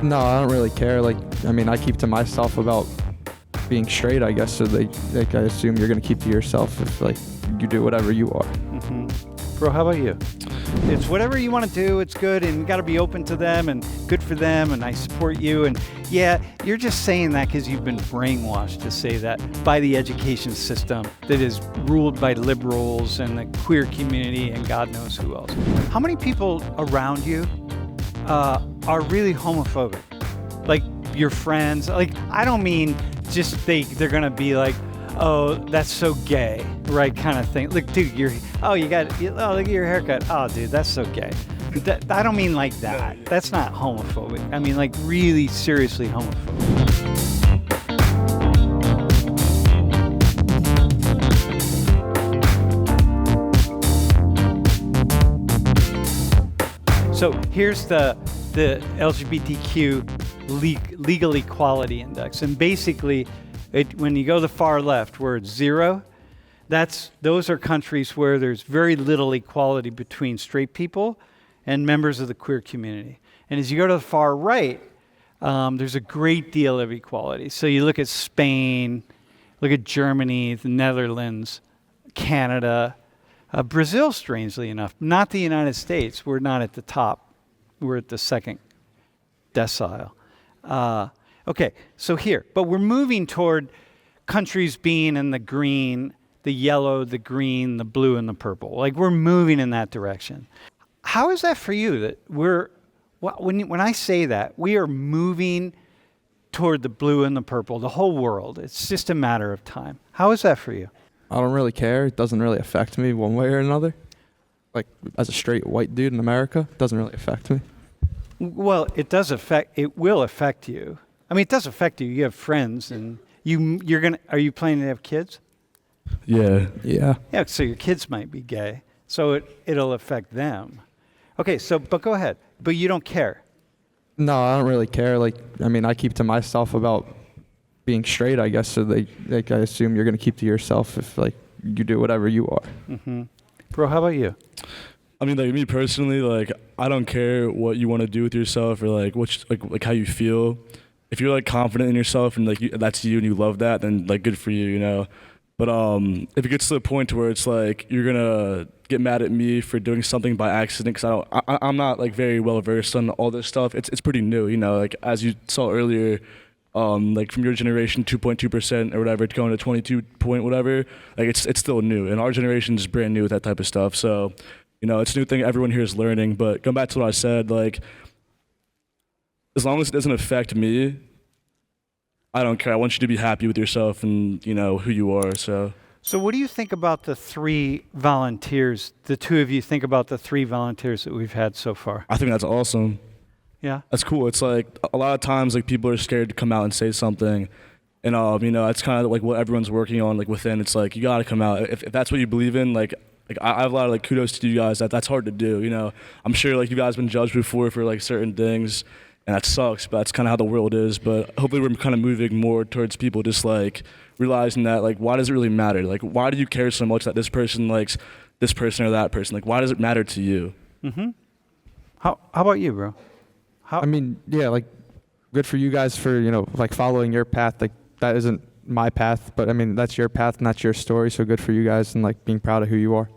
No, I don't really care. Like, I mean, I keep to myself about being straight, I guess. So I assume you're gonna keep to yourself if like you do whatever you are. Mm-hmm. Bro, how about you? It's whatever you want to do. It's good, and you got to be open to them, and good for them. And I support you. And yeah, you're just saying that because you've been brainwashed to say that by the education system that is ruled by liberals and the queer community and God knows who else. How many people around you are really homophobic? Like your friends? Like, I don't mean just they're gonna be like, oh, that's so gay, right, kind of thing. Look, dude, look at your haircut. Oh, dude, that's so gay. I don't mean like that. That's not homophobic. I mean like really seriously homophobic. So here's the LGBTQ legal equality index, and basically, when you go to the far left, where it's 0, those are countries where there's very little equality between straight people and members of the queer community. And as you go to the far right, there's a great deal of equality. So you look at Spain, look at Germany, the Netherlands, Canada, Brazil, strangely enough, not the United States. We're not at the top. We're at the second decile. Okay, so here, but we're moving toward countries being in the green, the yellow, the green, the blue, and the purple. Like, we're moving in that direction. How is that for you? That when I say that, we are moving toward the blue and the purple, the whole world. It's just a matter of time. How is that for you? I don't really care. It doesn't really affect me one way or another. Like, as a straight white dude in America, it doesn't really affect me. Well, it will affect you. I mean, it does affect you. You have friends, and are you planning to have kids? Yeah. Yeah. Yeah, so your kids might be gay. So it'll affect them. Okay, but go ahead. But you don't care. No, I don't really care. Like, I mean, I keep to myself about being straight, I guess. So I assume you're gonna keep to yourself if like you do whatever you are. Mm-hmm. Bro, how about you? I mean, like me personally, like I don't care what you want to do with yourself or like like how you feel. If you're like confident in yourself and like that's you and you love that, then like good for you, you know. But if it gets to the point where it's like you're gonna get mad at me for doing something by accident, because I'm not like very well versed on all this stuff. It's pretty new, you know. Like as you saw earlier, like from your generation, 2.2% or whatever, it's going to 22 point whatever. Like it's still new, and our generation is brand new with that type of stuff. So, you know, it's a new thing everyone here is learning. But going back to what I said, like as long as it doesn't affect me, I don't care. I want you to be happy with yourself and, you know, who you are, so. So what do you think about the 3 volunteers, the two of you think about the 3 volunteers that we've had so far? I think that's awesome. Yeah? That's cool. It's like a lot of times like people are scared to come out and say something. And, you know, it's kind of like what everyone's working on like within. It's like you got to come out. If that's what you believe in, like I have a lot of like kudos to you guys. That's hard to do, you know. I'm sure like you guys been judged before for like certain things. And that sucks, but that's kind of how the world is. But hopefully we're kind of moving more towards people just like realizing that like, why does it really matter? Like, why do you care so much that this person likes this person or that person? Like, why does it matter to you? Mm-hmm. How about you, bro? I mean, yeah, like good for you guys for, you know, like following your path. Like that isn't my path, but I mean, that's your path and that's your story. So good for you guys and like being proud of who you are.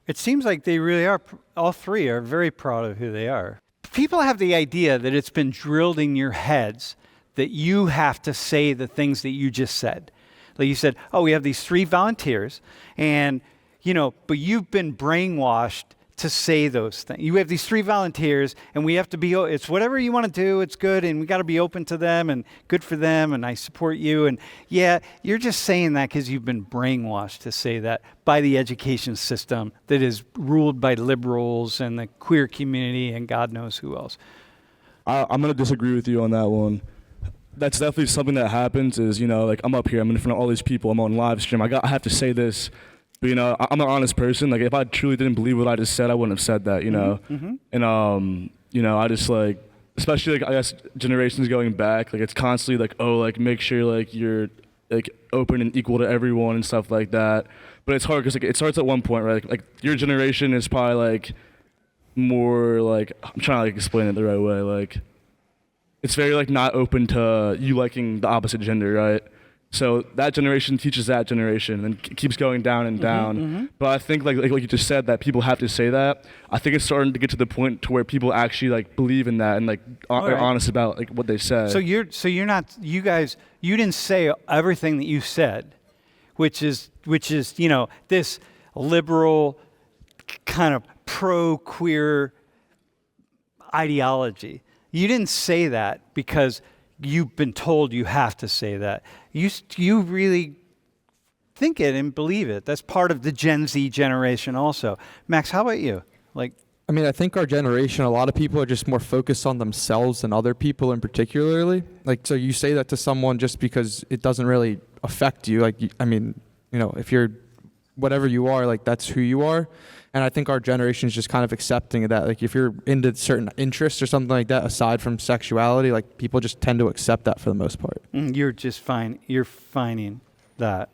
It seems like they really are. All 3 are very proud of who they are. People have the idea that it's been drilled in your heads that you have to say the things that you just said. Like you said, oh, we have these 3 volunteers, and, you know, but you've been brainwashed to say those things. You have these 3 volunteers, and we have to be, it's whatever you want to do, it's good, and we got to be open to them, and good for them, and I support you. And yeah, you're just saying that because you've been brainwashed to say that by the education system that is ruled by liberals and the queer community and God knows who else. I'm going to disagree with you on that one. That's definitely something that happens is, you know, like I'm up here, I'm in front of all these people, I'm on live stream, I have to say this. But, you know, I'm an honest person. Like, if I truly didn't believe what I just said, I wouldn't have said that, you know? Mm-hmm. And, you know, I just, like, especially, like, I guess generations going back, like, it's constantly, like, oh, like, make sure, like, you're, like, open and equal to everyone and stuff like that. But it's hard because, like, it starts at one point, right? Like, your generation is probably, like, more, like, I'm trying to, like, explain it the right way. Like, it's very like not open to you liking the opposite gender, right? So that generation teaches that generation and keeps going down and down. But I think like you just said, that people have to say that. I think it's starting to get to the point to where people actually like believe in that and like are honest about like what they say. So you're not, you guys, you didn't say everything that you said, which is this liberal kind of pro-queer ideology. You didn't say that because you've been told you have to say that. You really think it and believe it. That's part of the Gen Z generation also. Max, how about you? Like, I mean, I think our generation, a lot of people are just more focused on themselves than other people in particularly. Like, so you say that to someone just because it doesn't really affect you. Like, I mean, if you're whatever you are, like that's who you are. And I think our generation is just kind of accepting of that. Like if you're into certain interests or something like that, aside from sexuality, like people just tend to accept that for the most part. You're just fine. You're finding that.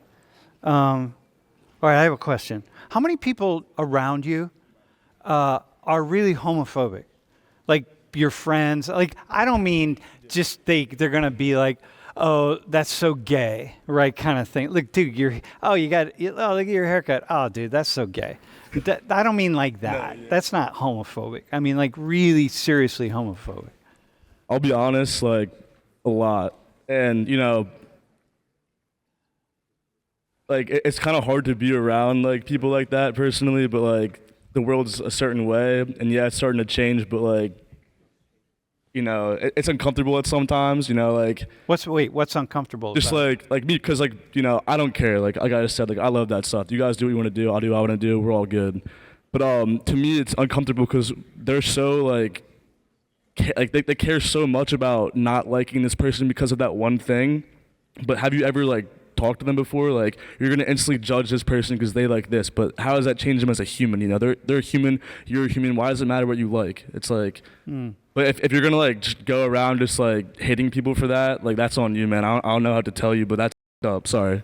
All right, I have a question. How many people around you are really homophobic? Like your friends? Like I don't mean just they're gonna be like, oh, that's so gay, right? Kind of thing. Like, dude, look at your haircut. Oh, dude, that's so gay. I don't mean like that. No, yeah. That's not homophobic. I mean like really seriously homophobic. I'll be honest, like a lot. And like it's kind of hard to be around like people like that personally, but like the world's a certain way and yeah, it's starting to change, but like it's uncomfortable at sometimes, like what's uncomfortable just about like me, because like I don't care, like I just said, like I love that stuff. You guys do what you want to do, I'll do what I want to do, we're all good. But to me it's uncomfortable because they're so like they care so much about not liking this person because of that one thing. But have you ever like talked to them before? Like you're gonna instantly judge this person because they like this, but how does that change them as a human? They're human, you're a human. Why does it matter what you like? It's like But if you're gonna like just go around just like hating people for that, like that's on you, man. I don't know how to tell you, but that's up. Sorry.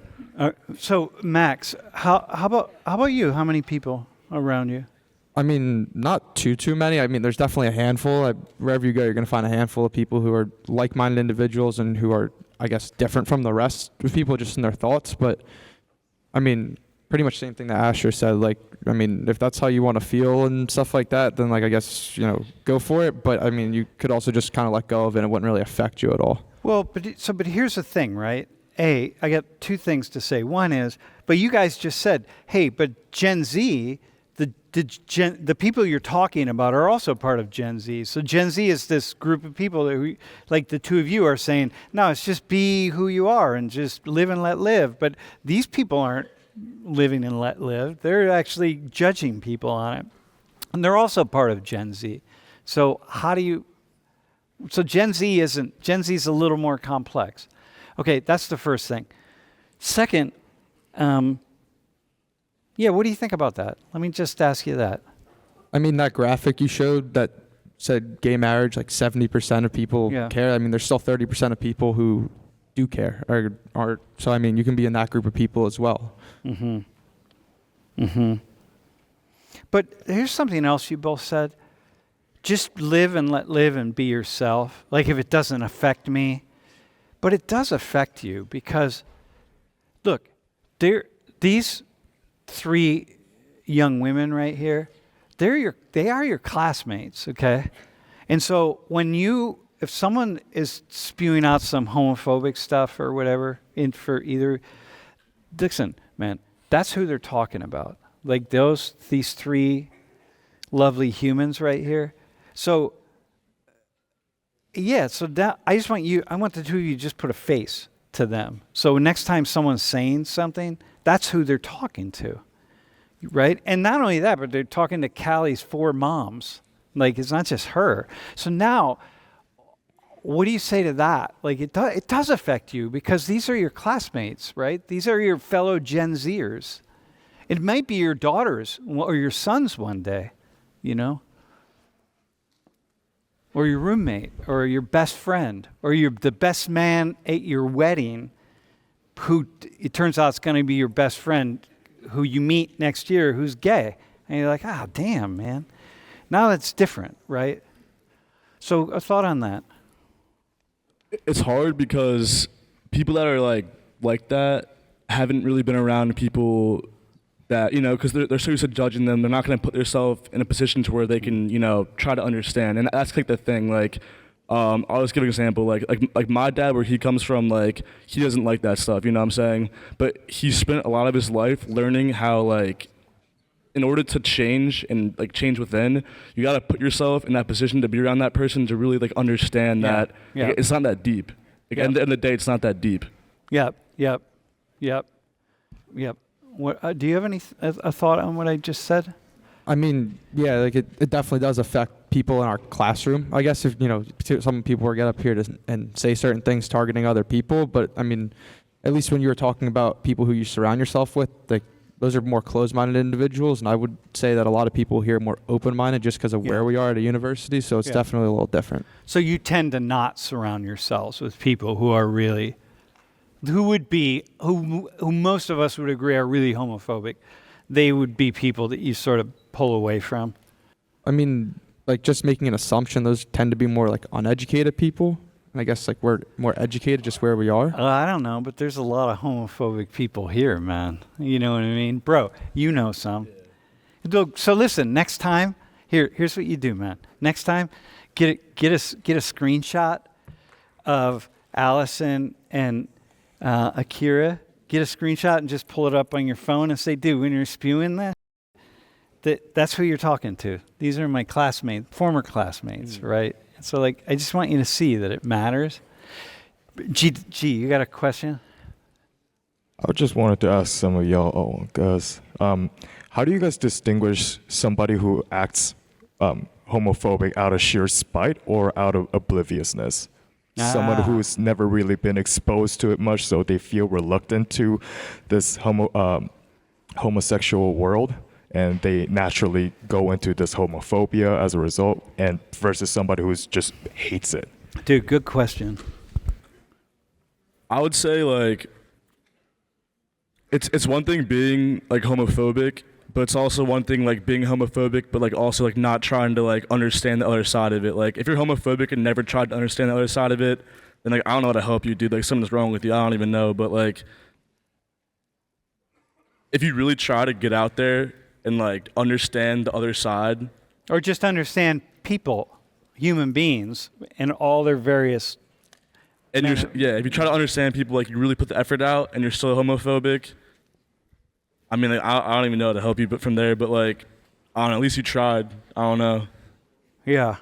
So Max, how about you? How many people around you? I mean, not too many. I mean, there's definitely a handful. Wherever you go, you're gonna find a handful of people who are like-minded individuals and who are, I guess, different from the rest of people just in their thoughts. But I mean, pretty much the same thing that Asher said. Like, I mean, if that's how you want to feel and stuff like that, then like I guess go for it. But I mean, you could also just kind of let go of it, and it wouldn't really affect you at all. Well, but here's the thing, right? I got two things to say. One is, but you guys just said, hey, but Gen Z, the people you're talking about are also part of Gen Z. So Gen Z is this group of people that, like the two of you are saying, no, it's just be who you are and just live and let live. But these people aren't living and let live. They're actually judging people on it. And they're also part of Gen Z. So Gen Z is a little more complex. Okay, that's the first thing. Second, what do you think about that? Let me just ask you that. I mean, that graphic you showed that said gay marriage, like 70% of people care. I mean, there's still 30% of people who do care. So, I mean, you can be in that group of people as well. But here's something else you both said. Just live and let live and be yourself. Like if it doesn't affect me. But it does affect you because, look, these three young women right here, they are your classmates, okay? And so if someone is spewing out some homophobic stuff or whatever Dixon, man, that's who they're talking about. Like these three lovely humans right here. So I want the two of you to just put a face to them. So next time someone's saying something, that's who they're talking to, right? And not only that, but they're talking to Callie's 4 moms. Like it's not just her. So now, what do you say to that? Like it does affect you because these are your classmates, right? These are your fellow Gen Zers. It might be your daughters or your sons one day, or your roommate, or your best friend, or the best man at your wedding, who it turns out it's going to be your best friend who you meet next year who's gay. And you're like, damn, man. Now that's different, right? So a thought on that. It's hard because people that are like that haven't really been around people that, you know, because they're so used to judging them, they're not going to put themselves in a position to where they can, you know, try to understand. And that's like the thing. Like, I'll just give an example. Like my dad, where he comes from, like, he doesn't like that stuff. You know what I'm saying? But he spent a lot of his life learning how, like, in order to change and like change within, you got to put yourself in that position to be around that person to really like understand that like, it's not that deep. Like, at the end of the day, it's not that deep. Yep. What do you have any a thought on what I just said? I mean, yeah, like it definitely does affect people in our classroom. I guess if, you know, some people will get up here and say certain things targeting other people, but I mean, at least when you were talking about people who you surround yourself with, like, those are more closed-minded individuals, and I would say that a lot of people here are more open-minded just because of where we are at a a university, so it's definitely a little different. So you tend to not surround yourselves with people who are really, who most of us would agree are really homophobic. They would be people that you sort of pull away from. I mean, like, just making an assumption, those tend to be more like uneducated people. And I guess like we're more educated just where we are. I don't know, but there's a lot of homophobic people here, man. You know what I mean? Bro, you know some. Yeah. So listen, next time, here's what you do, man. Next time, get a screenshot of Allison and Akira. Get a screenshot and just pull it up on your phone and say, dude, when you're spewing that's who you're talking to. These are my classmates, former classmates, right? So, like, I just want you to see that it matters. G, you got a question? I just wanted to ask some of y'all, guys, how do you guys distinguish somebody who acts homophobic out of sheer spite or out of obliviousness? Someone who's never really been exposed to it much, so they feel reluctant to this homosexual world, and they naturally go into this homophobia as a result, and versus somebody who's just hates it. Dude, good question. I would say, like, it's one thing being like homophobic, but it's also one thing like being homophobic, but like also like not trying to like understand the other side of it. Like, if you're homophobic and never tried to understand the other side of it, then like I don't know how to help you, dude. Like, something's wrong with you. I don't even know. But like, if you really try to get out there and like understand the other side, or just understand people, human beings, and all their various. And if you try to understand people, like you really put the effort out, and you're still homophobic. I mean, like, I don't even know how to help you, but from there, but like, I don't know. At least you tried. I don't know. Yeah.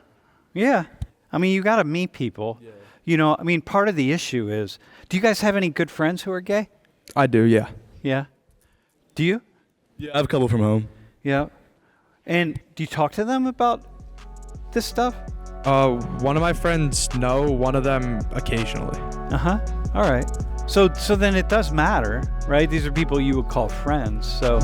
I mean, you got to meet people. Yeah. You know, I mean, part of the issue is, do you guys have any good friends who are gay? I do, yeah. Yeah. Do you? Yeah, I have a couple from home. Yeah. And do you talk to them about this stuff? One of my friends, no. One of them, occasionally. All right. So then it does matter, right? These are people you would call friends. So